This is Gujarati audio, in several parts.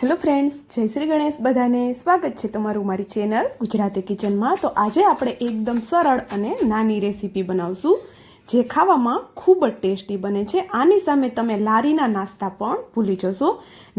હેલો ફ્રેન્ડ્સ, જય શ્રી ગણેશ. બધાને સ્વાગત છે તમારું મારી ચેનલ ગુજરાતી કિચનમાં. તો આજે આપણે એકદમ સરળ અને નાની રેસીપી બનાવશું જે ખાવામાં ખૂબ જ ટેસ્ટી બને છે. આની સામે તમે લારીના નાસ્તા પણ ભૂલી જશો.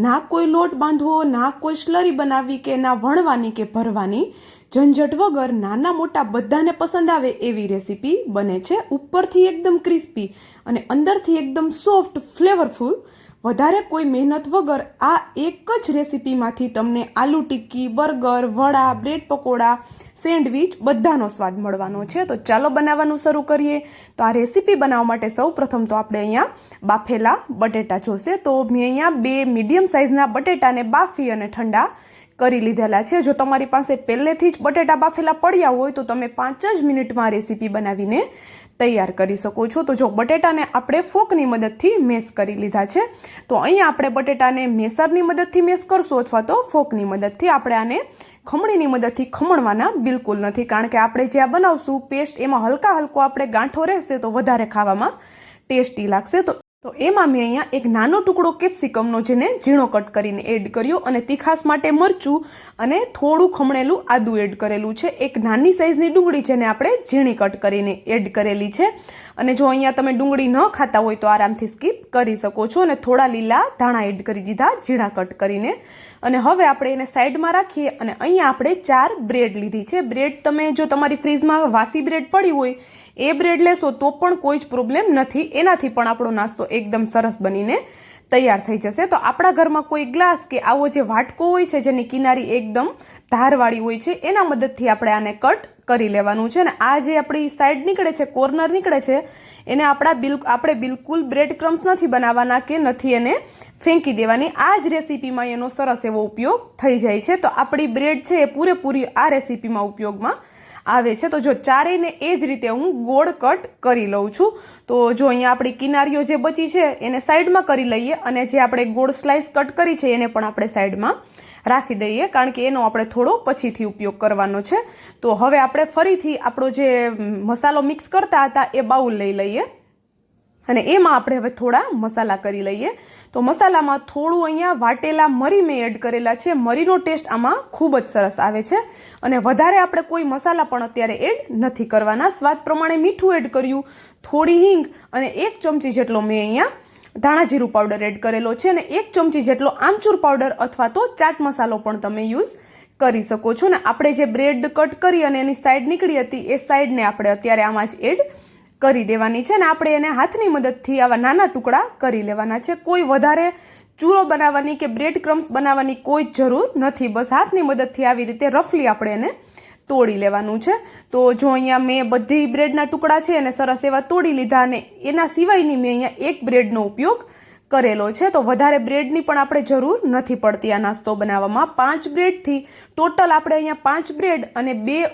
ના કોઈ લોટ બાંધવો, ના કોઈ સ્લરી બનાવવી કે ના વણવાની કે ભરવાની ઝંઝટ વગર નાના મોટા બધાને પસંદ આવે એવી રેસીપી બને છે. ઉપરથી એકદમ ક્રિસ્પી અને અંદરથી એકદમ સોફ્ટ ફ્લેવરફુલ. વધારે કોઈ મહેનત વગર આ એક જ રેસીપીમાંથી તમને આલુ ટિક્કી, બર્ગર, વડા, બ્રેડ પકોડા, સેન્ડવિચ બધાનો સ્વાદ મળવાનો છે. તો ચાલો બનાવવાનું શરૂ કરીએ. તો આ રેસીપી બનાવવા માટે સૌ પ્રથમ તો આપણે અહીંયા બાફેલા બટેટા જોશે. તો મેં અહીંયા 2 મીડિયમ સાઇઝના બટેટાને બાફી અને ઠંડા કરી લીધેલા છે. જો તમારી પાસે પહેલેથી જ બટેટા બાફેલા પડ્યા હોય તો તમે 5 જ મિનિટમાં રેસીપી બનાવીને તૈયાર કરી શકો છો. તો જો બટેટાને આપણે ફોકની મદદથી મેશ કરી લીધા છે. તો અહીંયા આપણે બટેટાને મેસરની મદદથી મેશ કરશું અથવા તો ફોકની મદદથી. આપણે આને ખમણીની મદદથી ખમણવાના બિલકુલ નથી, કારણ કે આપણે જ્યાં બનાવશું પેસ્ટ એમાં હલકો આપણે ગાંઠો રહેશે તો વધારે ખાવામાં ટેસ્ટી લાગશે. તો એમાં મેં અહીંયા એક નાનો ટુકડો કેપ્સિકમનો જેને ઝીણો કટ કરીને એડ કર્યો અને તીખાસ માટે મરચું અને થોડું ખમણેલું આદું એડ કરેલું છે. એક નાની સાઈઝની ડુંગળી જેને આપણે ઝીણી કટ કરીને એડ કરેલી છે. અને જો અહીંયા તમે ડુંગળી ન ખાતા હોય તો આરામથી સ્કીપ કરી શકો છો. અને થોડા લીલા ધાણા એડ કરી દીધા ઝીણા કટ કરીને. અને હવે આપણે એને સાઈડમાં રાખીએ અને અહીંયા આપણે 4 બ્રેડ લીધી છે. બ્રેડ તમે જો તમારી ફ્રીજમાં વાસી બ્રેડ પડી હોય એ બ્રેડ લેશો તો પણ કોઈ જ પ્રોબ્લેમ નથી. એનાથી પણ આપણો નાસ્તો એકદમ સરસ બનીને તૈયાર થઈ જશે. તો આપણા ઘરમાં કોઈ ગ્લાસ કે આવો જે વાટકો હોય છે જેની કિનારી એકદમ ધારવાળી હોય છે એના મદદથી આપણે આને કટ કરી લેવાનું છે. અને આ જે આપણી સાઈડ નીકળે છે, કોર્નર નીકળે છે, એને આપણે બિલકુલ બ્રેડ ક્રમ્સ નથી બનાવવાના કે નથી એને ફેંકી દેવાની. આ જ રેસીપીમાં એનો સરસ એવો ઉપયોગ થઈ જાય છે. તો આપણી બ્રેડ છે એ પૂરેપૂરી આ રેસીપીમાં ઉપયોગમાં આવે છે. તો જો ચારેયને એ જ રીતે હું ગોળ કટ કરી લઉં છું. તો જો અહીંયા આપણી કિનારીઓ જે બચી છે એને સાઈડમાં કરી લઈએ અને જે આપણે ગોળ સ્લાઇસ કટ કરી છે એને પણ આપણે સાઈડમાં રાખી દઈએ, કારણ કે એનો આપણે થોડો પછીથી ઉપયોગ કરવાનો છે. તો હવે આપણે ફરીથી આપણો જે મસાલો મિક્સ કરતા હતા એ બાઉલ લઈ લઈએ અને એમાં આપણે હવે થોડા મસાલા કરી લઈએ. તો મસાલામાં થોડું અહીંયા વાટેલા મરી મેં એડ કરેલા છે. મરીનો ટેસ્ટ આમાં ખૂબ જ સરસ આવે છે. અને વધારે આપણે કોઈ મસાલા પણ અત્યારે એડ નથી કરવાના. સ્વાદ પ્રમાણે મીઠું એડ કર્યું, થોડી હિંગ અને 1 ચમચી જેટલો મેં અહીંયા ધાણા જીરું પાવડર એડ કરેલો છે. અને 1 ચમચી જેટલો આમચૂર પાવડર અથવા તો ચાટ મસાલો પણ તમે યુઝ કરી શકો છો. ને આપણે જે બ્રેડ કટ કરી અને એની સાઈડ નીકળી હતી એ સાઈડને આપણે અત્યારે આમાં જ એડ કરી દેવાની છે. ને આપણે એને હાથની મદદથી આવા નાના ટુકડા કરી લેવાના છે. કોઈ વધારે ચૂરો બનાવવાની કે બ્રેડ ક્રમ્સ બનાવવાની કોઈ જરૂર નથી. બસ હાથની મદદથી આવી રીતે રફલી આપણે એને તોડી લેવાનું છે. તો જો અહીંયા મેં બધી બ્રેડના ટુકડા છે એને સરસ એવા તોડી લીધા અને એના સિવાયની મેં અહીંયા 1 બ્રેડનો ઉપયોગ કરેલો છે. તો વધારે બ્રેડની પણ આપણે જરૂર નથી પડતી આ નાસ્તો બનાવવામાં. 5 બ્રેડથી ટોટલ આપણે અહીંયા 5 બ્રેડ અને 2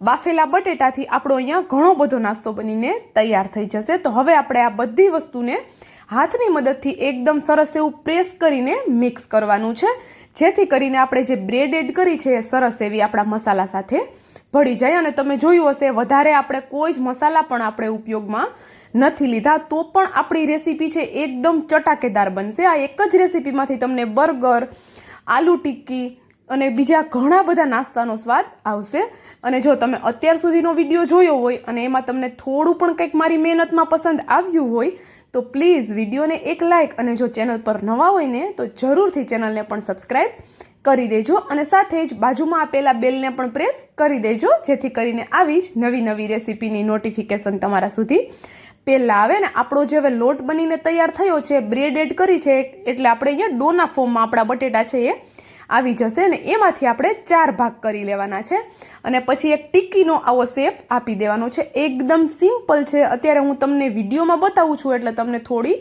બાફેલા બટેટાથી આપણો અહીંયા ઘણો બધો નાસ્તો બનીને તૈયાર થઈ જશે. તો હવે આપણે આ બધી વસ્તુને હાથની મદદથી એકદમ સરસ એવું પ્રેસ કરીને મિક્સ કરવાનું છે, જેથી કરીને આપણે જે બ્રેડ એડ કરી છે એ સરસ એવી આપણા મસાલા સાથે ભળી જાય. અને તમે જોયું હશે વધારે આપણે કોઈ જ મસાલા પણ આપણે ઉપયોગમાં નથી લીધા તો પણ આપણી રેસીપી છે એકદમ ચટાકેદાર બનશે. આ એક જ રેસીપીમાંથી તમને બર્ગર, આલુ ટિક્કી અને બીજા ઘણા બધા નાસ્તાનો સ્વાદ આવશે. અને જો તમે અત્યાર સુધીનો વિડીયો જોયો હોય અને એમાં તમને થોડું પણ કંઈક મારી મહેનતમાં પસંદ આવ્યું હોય તો પ્લીઝ વિડીયોને એક લાઇક અને જો ચેનલ પર નવા હોય ને તો જરૂરથી ચેનલને પણ સબસ્ક્રાઈબ કરી દેજો અને સાથે જ બાજુમાં આપેલા બેલને પણ પ્રેસ કરી દેજો, જેથી કરીને આવી જ નવી રેસીપીની નોટિફિકેશન તમારા સુધી પહેલાં આવે. ને આપણો જે હવે લોટ બનીને તૈયાર થયો છે, બ્રેડ એડ કરી છે એટલે આપણે અહીંયા ડોના ફોર્મમાં આપણા બટેટા છે એ આવી જશે. ને એમાંથી આપણે 4 ભાગ કરી લેવાના છે અને પછી એક ટિક્કીનો આવો શેપ આપી દેવાનો છે. એકદમ સિમ્પલ છે. અત્યારે હું તમને વિડીયોમાં બતાવું છું એટલે તમને થોડી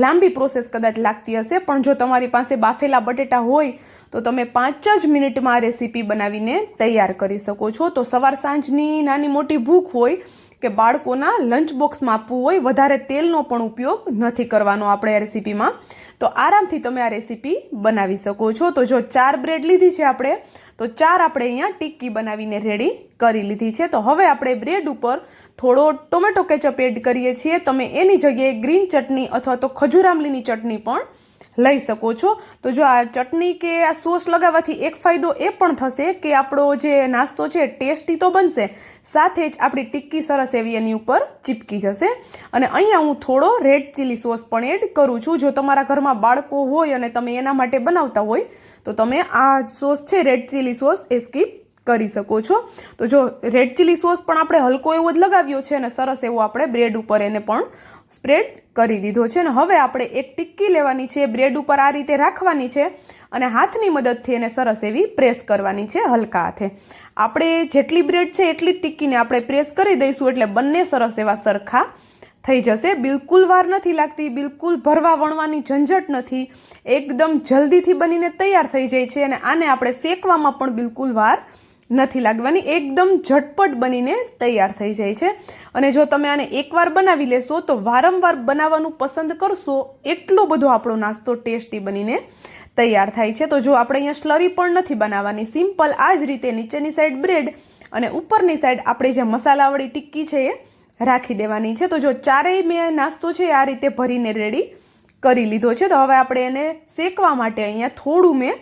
લાંબી પ્રોસેસ કદાચ લાગતી હશે, પણ જો તમારી પાસે બાફેલા બટેટા હોય તો તમે 5 જ મિનિટમાં આ રેસીપી બનાવીને તૈયાર કરી શકો છો. તો સવાર સાંજની નાની મોટી ભૂખ હોય કે બાળકોના લંચ બોક્સમાં આપવું હોય, વધારે તેલનો પણ ઉપયોગ નથી કરવાનો આપણે આ રેસીપીમાં, તો આરામથી તમે આ રેસીપી બનાવી શકો છો. તો જો 4 બ્રેડ લીધી છે આપણે, તો 4 આપણે અહીંયા ટિક્કી બનાવીને રેડી કરી લીધી છે. તો હવે આપણે બ્રેડ ઉપર થોડો ટોમેટો કેચઅપ એડ કરીએ છીએ. તમે એની જગ્યાએ ગ્રીન ચટણી અથવા તો ખજૂર આમલીની ચટણી પણ લઈ શકો છો। તો જો આ ચટણી કે આ સોસ લગાવવાથી એક ફાયદો એ પણ થશે કે આપણો જે નાસ્તો છે ટેસ્ટી તો બનશે, સાથે જ આપણી ટિક્કી સરસ એવી એની ઉપર ચીપકી જશે। અને અહીંયા હું થોડો રેડ ચીલી સોસ પણ એડ કરું છું। જો તમારા ઘરમાં બાળકો હોય અને તમે એના માટે બનાવતા હોય તો તમે આ સોસ છે રેડ ચીલી સોસ એ સ્કીપ કરી શકો છો। તો જો રેડ ચીલી સોસ પણ આપણે હલકો એવો જ લગાવ્યો છે અને સરસ એવો આપણે બ્રેડ ઉપર એને પણ સ્પ્રેડ કરી દીધો છે। અને હવે આપણે એક ટિક્કી લેવાની છે, બ્રેડ ઉપર આ રીતે રાખવાની છે અને હાથની મદદથી એને સરસ એવી પ્રેસ કરવાની છે હલકા હાથે। આપણે જેટલી બ્રેડ છે એટલી જ ટિક્કીને આપણે પ્રેસ કરી દઈશું એટલે બંને સરસ એવા સરખા થઈ જશે। બિલકુલ વાર નથી લાગતી, બિલકુલ ભરવા વણવાની ઝંઝટ નથી, એકદમ જલ્દીથી બનીને તૈયાર થઈ જાય છે અને આને આપણે શેકવામાં પણ બિલકુલ વાર નથી લાગવાની, એકદમ ઝટપટ બનીને તૈયાર થઈ જાય છે। અને જો તમે આને એકવાર બનાવી લેશો તો વારંવાર બનાવવાનું પસંદ કરશો એટલો બધો આપણો નાસ્તો ટેસ્ટી બનીને તૈયાર થાય છે। તો જો આપણે અહીંયા સ્લરી પણ નથી બનાવવાની, સિમ્પલ આ જ રીતે નીચેની સાઈડ બ્રેડ અને ઉપરની સાઈડ આપણે જે મસાલાવાળી ટિક્કી છે એ રાખી દેવાની છે। તો જો ચારેય મેં નાસ્તો છે આ રીતે ભરીને રેડી કરી લીધો છે। તો હવે આપણે એને શેકવા માટે અહીંયા થોડું મેં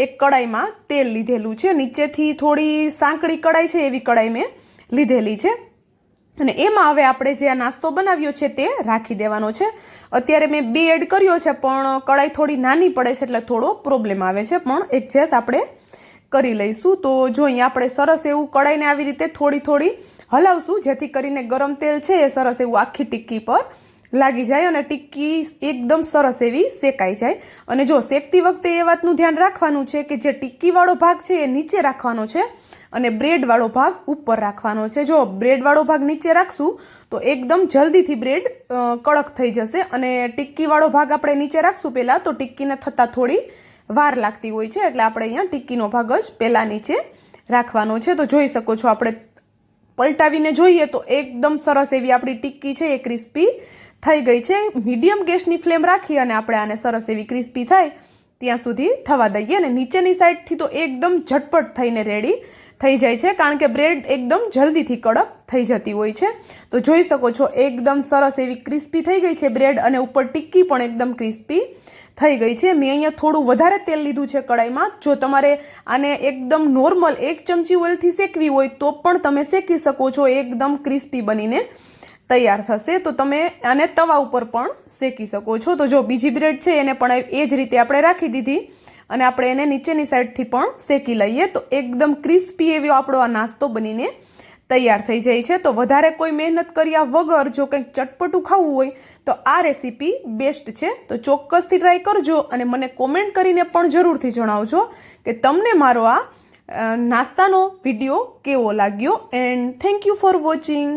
એક કડાઈમાં તેલ લીધેલું છે, નીચેથી થોડી સાંકડી કડાઈ છે એવી કડાઈ મેં લીધેલી છે અને એમાં હવે આપણે જે આ નાસ્તો બનાવ્યો છે તે રાખી દેવાનો છે। અત્યારે મેં 2 એડ કર્યો છે પણ કડાઈ થોડી નાની પડે છે એટલે થોડો પ્રોબ્લેમ આવે છે, પણ એડજસ્ટ આપણે કરી લઈશું। તો જો અહીંયા આપણે સરસ એવું કડાઈને આવી રીતે થોડી થોડી હલાવશું જેથી કરીને ગરમ તેલ છે એ સરસ એવું આખી ટિક્કી પર લાગી જાય અને ટિક્કી એકદમ સરસ એવી શેકાઈ જાય। અને જો શેકતી વખતે એ વાતનું ધ્યાન રાખવાનું છે કે જે ટિક્કીવાળો ભાગ છે એ નીચે રાખવાનો છે અને બ્રેડવાળો ભાગ ઉપર રાખવાનો છે। જો બ્રેડવાળો ભાગ નીચે રાખશું તો એકદમ જલ્દીથી બ્રેડ કડક થઈ જશે અને ટિક્કીવાળો ભાગ આપણે નીચે રાખશું પહેલાં તો ટિક્કીને થતાં થોડી વાર લાગતી હોય છે, એટલે આપણે અહીંયા ટિક્કીનો ભાગ જ પહેલાં નીચે રાખવાનો છે। તો જોઈ શકો છો આપણે પલટાવીને જોઈએ તો એકદમ સરસ એવી આપણી ટિક્કી છે એ ક્રિસ્પી થઈ ગઈ છે। મીડિયમ ગેસની ફ્લેમ રાખી અને આપણે આને સરસ એવી ક્રિસ્પી થાય ત્યાં સુધી થવા દઈએ અને નીચેની સાઈડથી તો એકદમ ઝટપટ થઈને રેડી થઈ જાય છે કારણ કે બ્રેડ એકદમ જલ્દીથી કડક થઈ જતી હોય છે। તો જોઈ શકો છો એકદમ સરસ એવી ક્રિસ્પી થઈ ગઈ છે બ્રેડ અને ઉપર ટિક્કી પણ એકદમ ક્રિસ્પી થઈ ગઈ છે। મેં અહીંયા થોડું વધારે તેલ લીધું છે કડાઈમાં। જો તમારે આને એકદમ નોર્મલ 1 ચમચી ઓઇલથી શેકવી હોય તો પણ તમે શેકી શકો છો, એકદમ ક્રિસ્પી બનીને તૈયાર થશે। તો તમે આને તવા ઉપર પણ શેકી શકો છો। તો જો બીજી બ્રેડ છે એને પણ એ જ રીતે આપણે રાખી દીધી અને આપણે એને નીચેની સાઈડથી પણ શેકી લઈએ તો એકદમ ક્રિસ્પી એવો આપણો આ નાસ્તો બનીને તૈયાર થઈ જાય છે। તો વધારે કોઈ મહેનત કર્યા વગર જો કંઈક ચટપટું ખાવું હોય તો આ રેસીપી બેસ્ટ છે। તો ચોક્કસથી ટ્રાય કરજો અને મને કોમેન્ટ કરીને પણ જરૂરથી જણાવજો કે તમને મારો આ નાસ્તાનો વિડીયો કેવો લાગ્યો। And thank you for watching.